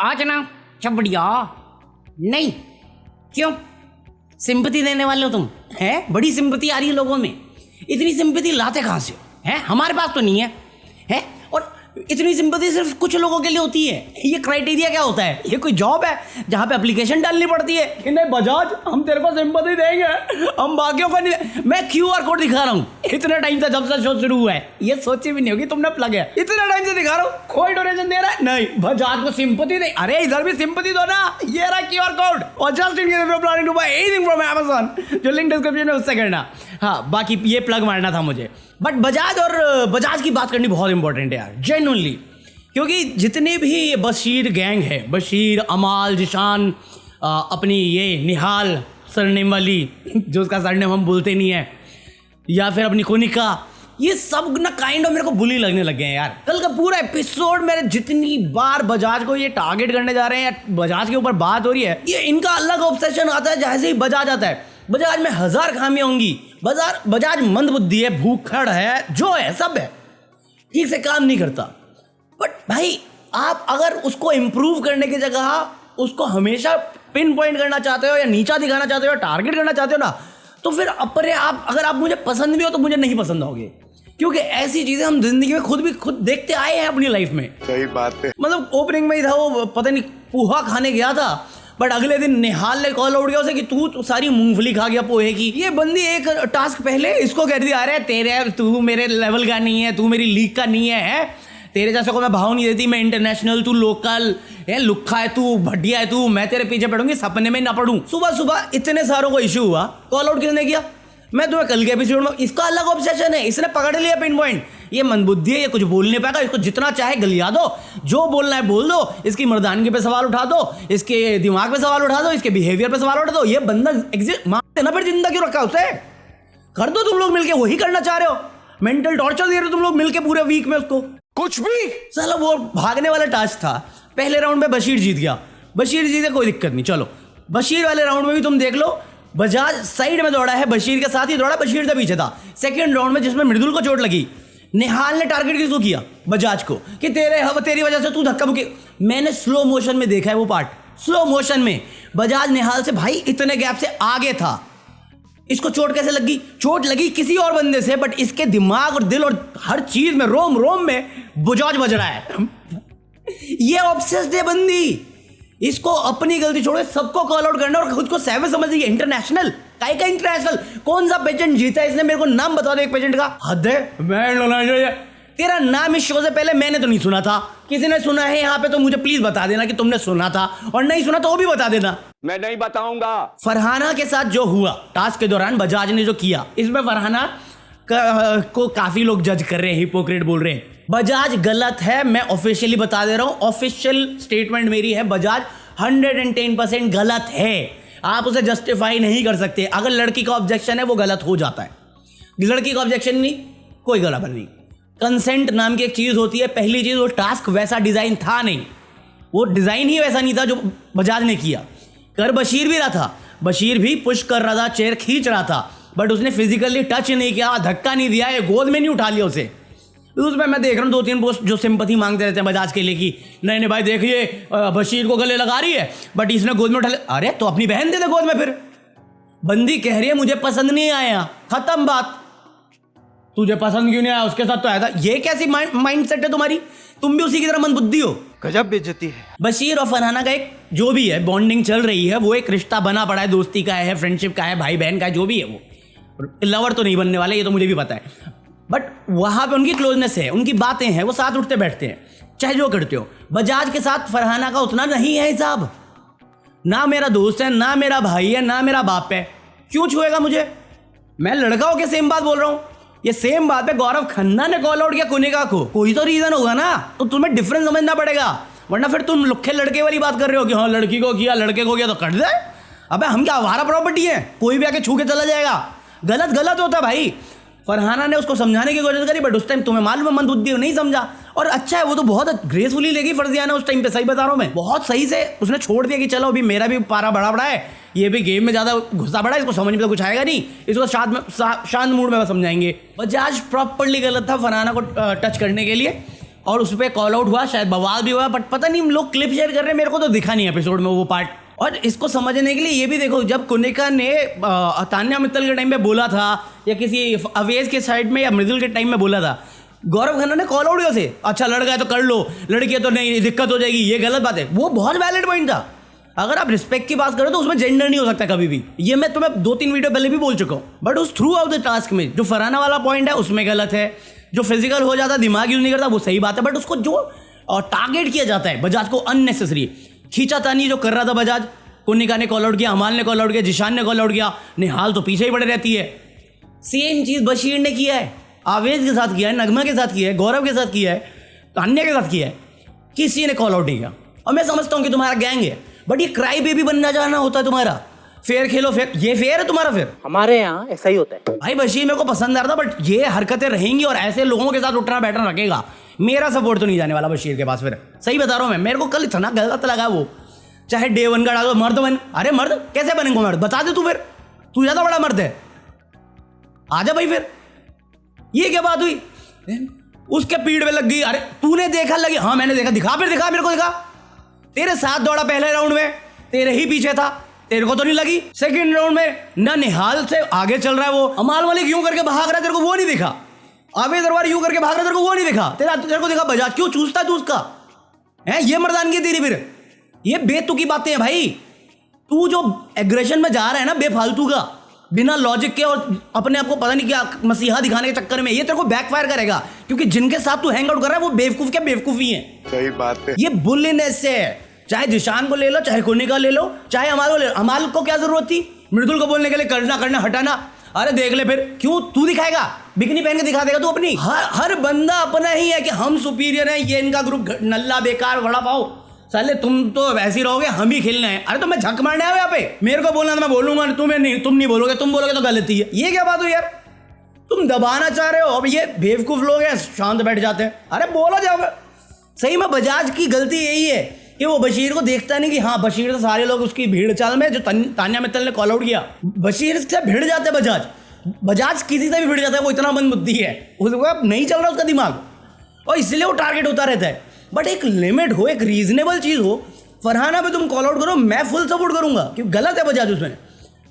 आज ना सब बढ़िया नहीं क्यों सिंपैथी देने वाले हो तुम हैं? बड़ी सिंपैथी आ रही है लोगों में। इतनी सिंपैथी लाते कहाँ से हो हैं? हमारे पास तो नहीं है हैं? और इतनी सिंपैथी सिर्फ कुछ लोगों के लिए होती है। ये क्राइटेरिया क्या होता है? ये कोई जॉब है जहाँ पे एप्लीकेशन डालनी पड़ती है कि नहीं बजाज हम तेरे को सिंपैथी देंगे, हम बाकियों को नहीं। मैं QR कोड दिखा रहा हूँ इतने टाइम से, जब से शो शुरू हुआ है। ये सोची भी नहीं होगी तुमने प्लग है, इतने टाइम से दिखा रहा हूँ। कोई डोनेशन दे रहा है नहीं, बजाज को सिंपैथी दे। अरे इधर भी सिंपैथी दो ना, ये रहा QR कोड। और just in case you are planning to buy anything from Amazon, जो लिंक डिस्क्रिप्शन में उससे करना। हाँ, बाकी ये प्लग मारना था मुझे। बट बजाज और बजाज की बात करनी बहुत इंपॉर्टेंट है यार, जेन्युइनली। क्योंकि जितने भी ये बशीर गैंग है, बशीर, अमाल, जिशान, अपनी ये निहाल सरनेम वाली जो उसका सरनेम हम बोलते नहीं है, या फिर अपनी कोनिका, ये सब ना काइंड ऑफ मेरे को बुली लगने लग गए हैं यार। कल का पूरा एपिसोड मेरे जितनी बार बजाज को ये टारगेट करने जा रहे हैं या बजाज के ऊपर बात हो रही है, ये इनका अलग ऑब्सेशन आता है। जैसे ही बजाज आता है, बजाज में 1000 खामियां होंगी। बजाज मंदबुद्धि है, भूखड़ है, जो है सब है, ठीक से काम नहीं करता। बट भाई आप अगर उसको इम्प्रूव करने की जगह उसको हमेशा पिन पॉइंट करना चाहते हो या नीचा दिखाना चाहते हो, टारगेट करना चाहते हो ना, तो फिर अपने आप अगर आप मुझे पसंद भी हो तो मुझे नहीं पसंद होगे। क्योंकि ऐसी चीजें हम जिंदगी में खुद देखते आए हैं अपनी लाइफ में। सही बात है। मतलब ओपनिंग में ही था वो, पता नहीं पोहा खाने गया था, बट अगले दिन निहाल ने कॉल आउट किया उसे कि तू सारी मूंगफली खा गया पोहे की। ये बंदी एक टास्क पहले इसको कह दिया, अरे तेरे तू मेरे लेवल का नहीं है, तू मेरी लीग का नहीं है, तेरे जैसे को मैं भाव नहीं देती, मैं इंटरनेशनल, तू लोकल है, लुक्खा है तू, भड्डिया है तू, मैं तेरे पीछे पड़ूंगी, सपने में ना पड़ूं। सुबह सुबह इतने सारों को इश्यू हुआ, कॉल आउट किसने किया? मैं तुम्हें कल के एपिसोड में, इसका अलग ऑब्सेशन है, इसने पकड़ लिया पिन पॉइंट। ये मंदबुद्धि है, ये कुछ बोल नहीं पाएगा, इसको जितना चाहे गलिया दो, जो बोलना है बोल दो, इसकी मर्दानगी पे सवाल उठा दो, इसके दिमाग पे सवाल उठा दो, इसके बिहेवियर पे सवाल उठा दो। ये बंदा एग्जिस्ट मानते ना, फिर जिंदा क्यों रखा उसे? कर दो तुम लोग मिलके, वही करना चाह रहे हो, मेंटल टॉर्चर दे रहे हो तुम लोग मिलके पूरे वीक में उसको। कुछ भी चलो वो भागने वाला टास्क था, पहले राउंड में बशीर जीत गया, बशीर जीते कोई दिक्कत नहीं। चलो बशीर वाले राउंड में भी तुम देख लो, बजाज साइड में दौड़ा है, बशीर के साथ ही दौड़ा, बशीर से पीछे था। सेकंड राउंड में जिसमें मृदुल को चोट लगी, निहाल ने टारगेट किसको किया? बजाज को, कि तेरी वजह से तू धक्का मुक्की। मैंने स्लो मोशन में देखा है वो पार्ट, स्लो मोशन में बजाज निहाल से भाई इतने गैप से आगे था। इसको चोट कैसे लगी? चोट लगी किसी और बंदे से, बट इसके दिमाग और दिल और हर चीज में, रोम रोम में बजाज बज रहा है। ये ऑब्सेस्ड है बंदी, इसको अपनी गलती छोड़े सबको कॉल आउट करना और खुद को सेवे समझ रही है। इंटरनेशनल काई का इंटरनेशनल? कौन सा पेजेंट जीता है इसने? मेरे को नाम बता दो एक पेजेंट का। हद है, तेरा नाम इस शो से पहले मैंने तो नहीं सुना था। किसी ने सुना है यहाँ पे तो मुझे प्लीज बता देना कि तुमने सुना था, और नहीं सुना तो वो भी बता देना। मैं नहीं बताऊंगा। फरहाना के साथ जो हुआ टास्क के दौरान, बजाज ने जो किया, इसमें फरहाना को काफी लोग जज कर रहे हैं, हिपोक्रेट बोल रहे हैं। बजाज गलत है, मैं ऑफिशियली बता दे रहा हूं, ऑफिशियल स्टेटमेंट मेरी है, बजाज 110% गलत है। आप उसे जस्टिफाई नहीं कर सकते। अगर लड़की का ऑब्जेक्शन है वो गलत हो जाता है, लड़की का ऑब्जेक्शन नहीं, कोई गलत नहीं। कंसेंट नाम की एक चीज होती है। पहली चीज, वो टास्क वैसा डिजाइन था नहीं, वो डिजाइन ही वैसा नहीं था जो बजाज ने किया। कर बशीर भी रहा था, बशीर भी पुश कर रहा था, चेयर खींच रहा था, बट उसने फिजिकली टच नहीं किया, धक्का नहीं दिया, गोद में नहीं उठा लिया उसे। उसमें मैं देख रहा हूँ 2-3 पोस्ट जो सिंपैथी मांगते रहते हैं बजाज के लिए कि नहीं भाई देखिए बशीर को गले लगा रही है, बट इसने गोद में उठा लिया। अरे तो अपनी बहन दे दे गोद में। फिर बंदी कह रही है मुझे पसंद नहीं आया, खत्म बात। तुझे पसंद क्यों नहीं आया? उसके साथ तो आया था। ये कैसी माइंड सेट है तुम्हारी? तुम भी उसी की तरह मंदबुद्धि हो। गजब बेइज्जती है। बशीर और फरहाना का एक जो भी है बॉन्डिंग चल रही है, वो एक रिश्ता बना पड़ा है, दोस्ती का है, फ्रेंडशिप का है, भाई बहन का है, जो भी है। वो लवर तो नहीं बनने वाले, ये तो मुझे भी पता है, बट वहां पे उनकी क्लोजनेस है, उनकी बातें हैं, वो साथ उठते बैठते हैं, चाहे जो करते हो। बजाज के साथ फरहाना का उतना नहीं है हिसाब। ना मेरा दोस्त है, ना मेरा भाई है, ना मेरा बाप है, क्यों छुएगा मुझे? मैं लड़का होकर सेम बात बोल रहा हूं। ये सेम बात है गौरव खन्ना ने कॉल आउट किया कुनिका को, कोई तो रीजन होगा ना, तो तुम्हें डिफरेंस समझना पड़ेगा, वरना फिर तुम लुखे लड़के वाली बात कर रहे हो कि हाँ लड़की को किया, लड़के को किया तो कट दे। अबे हम क्या आवारा प्रॉपर्टी है? कोई भी आके छू के चला जाएगा। गलत गलत होता है भाई। फरहाना ने उसको समझाने की कोशिश करी, बट उस टाइम तुम्हें मालूम है मंदबुद्धि नहीं समझा। और अच्छा है वो तो बहुत ग्रेसफुली लेगी फर्जियाना उस टाइम पे, सही बता रहा हूँ मैं, बहुत सही से उसने छोड़ दिया कि चलो अभी मेरा भी पारा बड़ा बड़ा है, ये भी गेम में ज़्यादा घुसा पड़ा है, इसको समझ में तो कुछ आएगा नहीं, इसको शांत मूड में समझाएंगे। बजाज प्रॉपर्ली गलत था फरहाना को टच करने के लिए। और उस पर कॉल आउट हुआ, शायद बवाल भी हुआ, बट पता नहीं लोग क्लिप शेयर कर रहे हैं, मेरे को तो दिखा नहीं एपिसोड में वो पार्ट। और इसको समझने के लिए ये भी देखो, जब कुनिका ने तान्या मित्तल के टाइम पे बोला था या किसी अवेज के साइड में या मृदुल के टाइम में बोला था, गौरव खन्ना ने कॉल आउट किया से, अच्छा लड़का है तो कर लो, लड़की है तो नहीं, दिक्कत हो जाएगी, ये गलत बात है। वो बहुत वैलिड पॉइंट था। अगर आप रिस्पेक्ट की बात करो तो उसमें जेंडर नहीं हो सकता कभी भी, ये मैं तुम्हें 2-3 वीडियो पहले भी बोल चुका हूँ। बट उस थ्रू आउट द टास्क में जो फरहाना वाला पॉइंट है उसमें गलत है, जो फिजिकल हो जाता दिमाग यूज नहीं करता वो सही बात है, बट उसको जो टारगेट किया जाता है बजाज को अननेसेसरी खींचातानी जो कर रहा था बजाज, कुनिका ने कॉल आउट किया, हमाल ने कॉल आउट किया, जिशान ने कॉल आउट किया, निहाल तो पीछे ही पड़े रहती है। सेम चीज बशीर ने किया है, आवेज के साथ किया है, नगमा के साथ किया है, गौरव के साथ किया है, तान्या के साथ किया है, किसी ने कॉल आउट नहीं किया। और मैं समझता हूँ कि तुम्हारा गैंग है, बट ये क्राई बेबी बनना चाहना होता है तुम्हारा, फेयर खेलो फेयर, ये फेयर है तुम्हारा? फिर हमारे यहाँ ऐसा ही होता है भाई। बशीर मेरे को पसंद आ रहा था, बट ये हरकतें रहेंगी और ऐसे लोगों के साथ उठना बैठना रखेगा, मेरा सपोर्ट तो नहीं जाने वाला बशीर के पास। फिर सही बता रहा हूँ मैं, मेरे को कल इतना गलत लगा वो, चाहे डे 1 का डालो मर्द बन, अरे मर्द कैसे बनेंगे मर्द, बता दे तू, फिर तू ज्यादा बड़ा मर्द है, आजा भाई। फिर ये क्या बात हुई, उसके पीठ पे लग गई, अरे तूने देखा लगी, हाँ मैंने देखा, दिखा फिर दिखा, मेरे को दिखा, तेरे साथ दौड़ा पहले राउंड में, तेरे ही पीछे था, तेरे को तो नहीं लगी। सेकंड राउंड में ना निहाल से आगे चल रहा है वो, अमाल मलिक यूं करके भाग रहा है, तेरे को वो नहीं दिखा, आवेद दरबार यूं करके भाग रहा है, तेरे को वो नहीं दिखा, तेरे को दिखा बजाज, क्यों चूसता है तू उसका, है ये मर्दानगी तेरी? फिर ये बेतुकी बातें हैं भाई, तू जो एग्रेशन में जा रहा है ना बेफालतू का, बिना लॉजिक के, और अपने आप को पता नहीं क्या मसीहा दिखाने के चक्कर में, ये तेरे को बैकफायर करेगा, क्योंकि जिनके साथ तू हैंग आउट कर रहा है वो बेवकूफ के बेवकूफी है। सही बात है। ये बुलिनेस से है, चाहे जिशान को ले लो, चाहे कुनिका ले लो, चाहे अमाल को ले लो। अमाल को क्या जरूरत थी मृदुल को बोलने के लिए, करना हटाना, अरे देख ले, फिर क्यों तू दिखाएगा, बिकनी पहन के दिखा देगा तू अपनी। हर बंदा अपना ही है कि हम सुपीरियर है, ये इनका ग्रुप नल्ला बेकार बड़ा पाओ, साले तुम तो वैसे ही रहोगे, हम ही खेलना है। अरे तो मैं झक मारने आया यहाँ पे, मेरे को बोलना तो मैं बोलूंगा, तुम्हें नहीं, तुम नहीं बोलोगे, तुम बोलोगे तो गलती है। ये क्या बात हुई यार, तुम दबाना चाह रहे हो, अब ये बेवकूफ लोग हैं शांत बैठ जाते हैं, अरे बोला जाओगे। सही में बजाज की गलती यही है कि वो बशीर को देखता नहीं कि हाँ बशीर से सारे लोग उसकी भीड़ चाल में, जो तान्या मित्तल ने कॉल आउट किया, बशीर से भिड़ जाते बजाज किसी से भी भिड़ जाता है, वो इतना मंद बुद्धि है, उसको नहीं चल रहा उसका दिमाग, और इसलिए वो टारगेट होता रहता है। बट एक लिमिट हो, एक रीजनेबल चीज हो। फरहाना पे तुम कॉल आउट करो, मैं फुल सपोर्ट करूंगा क्योंकि गलत है बजाज उसमें,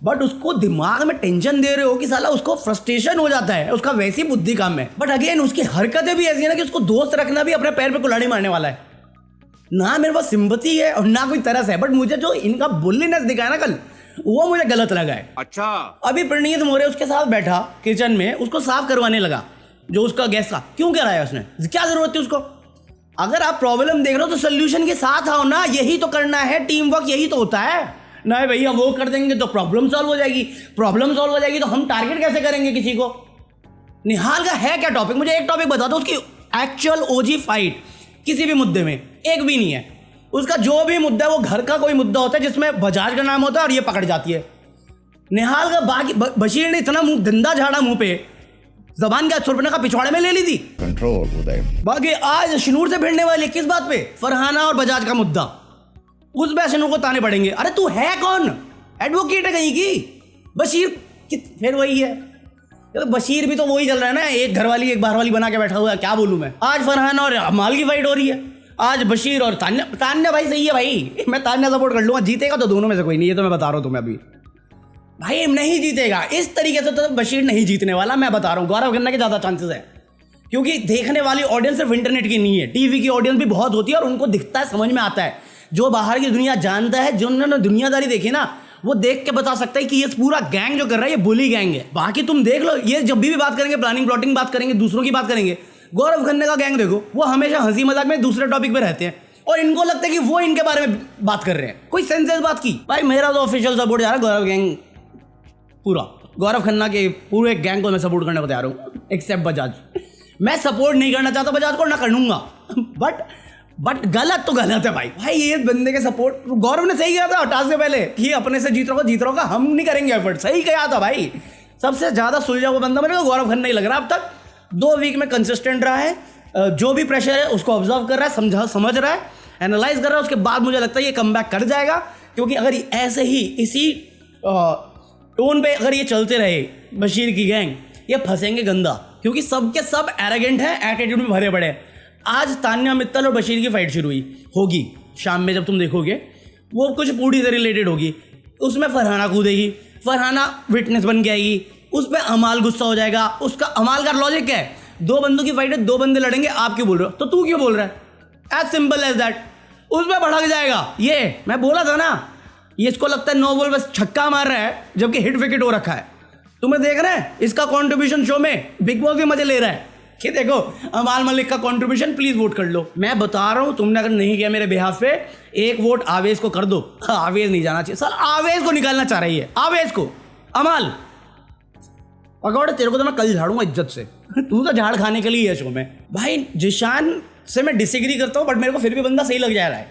बट उसको दिमाग में टेंशन दे रहे हो कि साला उसको फ्रस्ट्रेशन हो जाता है, उसका वैसी बुद्धि काम है। बट अगेन उसकी हरकतें भी ऐसी है ना कि उसको दोस्त रखना भी अपने पैर पे कुल्हाड़ी मारने वाला है। ना मेरे पास सिंपैथी है और ना कोई तरस है, बट मुझे जो इनका बुल्लीनेस दिखाया ना कल, वो मुझे गलत लगा है। अच्छा, अभी प्रणीत मोरे उसके साथ बैठा किचन में, उसको साफ करवाने लगा, जो उसका गैस था, क्यों कराया उसने, क्या जरूरत थी उसको? अगर आप प्रॉब्लम देख रहे हो तो सोल्यूशन के साथ आओ ना, यही तो करना है, टीम वर्क यही तो होता है ना भैया। वो कर देंगे तो प्रॉब्लम सॉल्व हो जाएगी, प्रॉब्लम सॉल्व हो जाएगी तो हम टारगेट कैसे करेंगे किसी को? निहाल का है क्या टॉपिक, मुझे एक टॉपिक बता दो, उसकी एक्चुअल ओजी फाइट किसी भी मुद्दे में एक भी नहीं है। उसका जो भी मुद्दा है वो घर का कोई मुद्दा होता है जिसमें बजाज का नाम होता है और ये पकड़ जाती है। निहाल का बाकी बशीर ने इतना मुंह गंदा झाड़ा मुंह पे, जबान का सुरपना का पिछवाड़े में ले ली थी कंट्रोल उदय। बाकी आज शनूर से भिड़ने वाली किस बात पे? फरहाना और बजाज का मुद्दा, उस पे शनूर को ताने पड़ेंगे। अरे तू है कौन, एडवोकेट है कहीं की? बशीर फिर वही है, तो बशीर भी तो वही चल रहा है ना, एक घर वाली एक बाहर वाली बना के बैठा हुआ है। क्या बोलूं मैं, आज फरहाना और अमाल की फाइट हो रही है, आज बशीर और तान्या भाई सही है भाई, मैं तान्या सपोर्ट कर लूंगा, जीतेगा तो दोनों में से कोई नहीं, ये तो मैं बता रहा हूँ तुम्हें अभी भाई, नहीं जीतेगा इस तरीके से, तो बशीर नहीं जीतने वाला, मैं बता रहा हूँ। गौरव खन्ना के ज़्यादा चांसेस है, क्योंकि देखने वाली ऑडियंस सिर्फ इंटरनेट की नहीं है, टीवी की ऑडियंस भी बहुत होती है और उनको दिखता है, समझ में आता है। जो बाहर की दुनिया जानता है, जिन्होंने दुनियादारी देखी ना, वो देख के बता सकता है कि ये पूरा गैंग जो कर रहा है ये बुली गैंग है। बाकी तुम देख लो, ये जब भी बात करेंगे, प्लानिंग प्लॉटिंग बात करेंगे, दूसरों की बात करेंगे, गौरव खन्ना का गैंग देखो, वो हमेशा हंसी मजाक में दूसरे टॉपिक पे रहते हैं और इनको लगता है कि वो इनके बारे में बात कर रहे हैं, कोई सेंसेस बात की। भाई मेरा तो ऑफिशियल सपोर्ट जा रहा है गौरव गैंग, पूरा गौरव खन्ना के पूरे गैंग को मैं सपोर्ट करने को तैयार हूँ, एक्सेप्ट बजाज। मैं सपोर्ट नहीं करना चाहता बजाज को, ना करूँगा, बट गलत तो गलत है भाई। ये बंदे के सपोर्ट, गौरव ने सही किया था टास्क से पहले कि अपने से जीत रहा होगा, हम नहीं करेंगे एफर्ट, सही कहा था भाई। सबसे ज़्यादा सुलझा हुआ बंदा मेरे को गौरव खन्ना ही लग रहा है अब तक। 2 वीक में कंसिस्टेंट रहा है, जो भी प्रेशर है उसको ऑब्जर्व कर रहा है, समझ रहा है, एनालाइज कर रहा है, उसके बाद मुझे लगता है ये कमबैक कर जाएगा। क्योंकि अगर ऐसे ही इसी टोन पे अगर ये चलते रहे बशीर की गैंग, ये फंसेंगे गंदा, क्योंकि सबके सब एरोगेंट हैं, एटीट्यूड में भरे पड़े हैं। आज तान्या मित्तल और बशीर की फाइट शुरू हुई होगी शाम में, जब तुम देखोगे वो कुछ बूढ़ी से रिलेटेड होगी। उसमें फरहाना कूदेगी, फरहाना विटनेस बन के आएगी, उस पर अमाल गुस्सा हो जाएगा। उसका अमाल का लॉजिक क्या है, दो बंदों की फाइट है, दो बंदे लड़ेंगे, आप क्यों बोल रहे हो, तो तू क्यों बोल रहा है, एज सिंपल एज दैट। उसमें भड़क जाएगा। ये मैं बोला था ना, ये इसको लगता है 9 बॉल बस छक्का मार रहा है, जबकि हिट विकेट हो रखा है। तुम्हें देख रहे हैं इसका कंट्रीब्यूशन शो में, बिग बॉस भी मजे ले रहा है कि देखो अमाल मलिक का कंट्रीब्यूशन, प्लीज वोट कर लो। मैं बता रहा हूं, तुमने अगर नहीं किया मेरे बिहाफ पे, एक वोट आवेश को कर दो। आवेश नहीं जाना चाहिए सर, आवेश को निकालना चाह रही है, आवेश को। अमाल पकौड़े तेरे को तो मैं कल झाड़ूंगा इज्जत से। तू तो झाड़ खाने के लिए है शो में। भाई जिशान से मैं डिसएग्री करता हूँ, बट मेरे को फिर भी बंदा सही लग जा रहा है,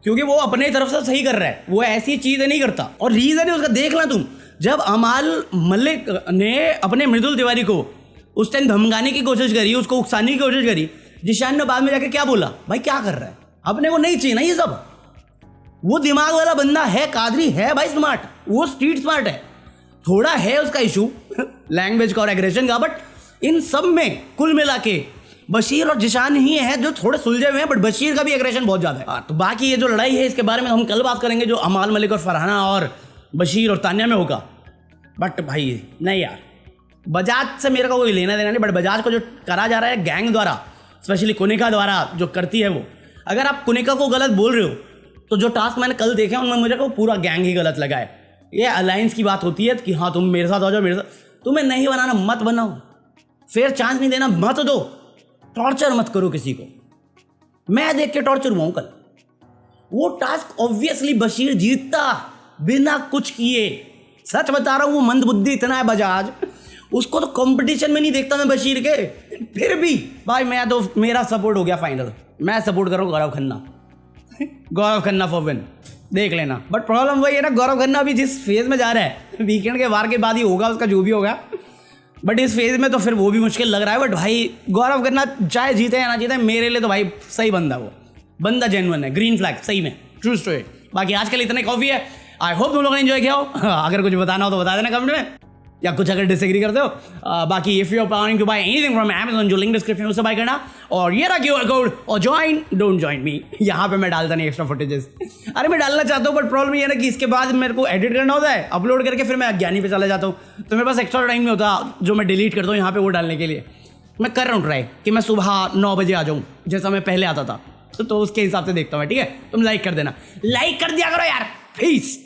क्योंकि वो अपने तरफ से सही कर रहा है, वो ऐसी चीजें नहीं करता। और रीजन है उसका, देख ला तुम, जब अमाल मलिक ने अपने मृदुल तिवारी को उस टाइम धमकाने की कोशिश करी, उसको उकसाने की कोशिश करी, जिशान ने बाद में जाके क्या बोला, भाई क्या कर रहा है, अपने को नहीं चाहिए ना ये सब। वो दिमाग वाला बंदा है, कादरी है भाई, स्मार्ट, वो स्ट्रीट स्मार्ट है। थोड़ा है उसका इशू लैंग्वेज का और एग्रेशन का, बट इन सब में कुल मिला के बशीर और जिशान ही है जो थोड़े सुलझे हुए हैं, बट बशीर का भी एग्रेशन बहुत ज़्यादा है। तो बाकी ये जो लड़ाई है इसके बारे में हम कल बात करेंगे, जो अमाल मलिक और फरहाना और बशीर और तान्या में होगा। बट भाई नहीं यार, बजाज से मेरे को कोई लेना देना नहीं, बट बजाज को जो करा जा रहा है गैंग द्वारा, स्पेशली कुनिका द्वारा जो करती है वो, अगर आप कुनिका को गलत बोल रहे हो तो जो टास्क मैंने कल देखे उनमें मुझे को पूरा गैंग ही गलत लगा है। ये अलायंस की बात होती है कि हाँ तुम मेरे साथ आ जाओ, मेरे साथ, तुम्हें नहीं बनाना मत बनाओ, फेयर चांस नहीं देना मत दो, टॉर्चर मत करो किसी को। मैं देख के टॉर्चर हुआ हूं कल। वो टास्क ऑब्वियसली बशीर जीतता बिना कुछ किए, सच बता रहा हूं। वो मंदबुद्धि इतना है बजाज, उसको तो कंपटीशन में नहीं देखता मैं बशीर के, फिर भी भाई मैं तो, मेरा सपोर्ट हो गया फाइनल। मैं सपोर्ट कर रहा हूं गौरव खन्ना, गौरव खन्ना फॉर विन, देख लेना। बट प्रॉब्लम वही है ना, गौरव खन्ना भी जिस फेज में जा रहा है, वीकेंड के वार के बाद ही होगा उसका जो भी होगा, बट इस फेज में तो फिर वो भी मुश्किल लग रहा है। बट भाई गौरव खन्ना चाहे जीते या ना जीते, मेरे लिए तो भाई सही बंदा, वो बंदा जेन्युइन है, ग्रीन फ्लैग सही में, ट्रू स्टोरी। बाकी आज के लिए इतना कॉफी है, आई होप तुम लोगों ने एंजॉय किया हो। अगर कुछ बताना हो तो बता देना कमेंट में, या कुछ अगर डिसएग्री करते हो। बाकी if you are planning to buy anything from Amazon, जो लिंक डिस्क्रिप्शन में उससे बाय करना, और ये रहा क्यूआर कोड, और ज्वाइन डोंट ज्वाइन मी, यहाँ पे मैं डालता नहीं एक्स्ट्रा फुटेजेस। अरे मैं डालना चाहता हूँ, बट प्रॉब्लम ये है ना कि इसके बाद मेरे को एडिट करना होता है, अपलोड करके फिर मैं अज्ञानी पे चला जाता हूँ, तो मेरे पास एक्स्ट्रा टाइम नहीं होता जो मैं डिलीट करता हूँ यहाँ पे वो डालने के लिए। मैं कर रहा हूँ ट्राई कि मैं सुबह 9 बजे आ जाऊँ, जैसा मैं पहले आता था, तो उसके हिसाब से देखता हूँ। ठीक है, तुम लाइक कर देना, लाइक कर दिया करो यार, पीस।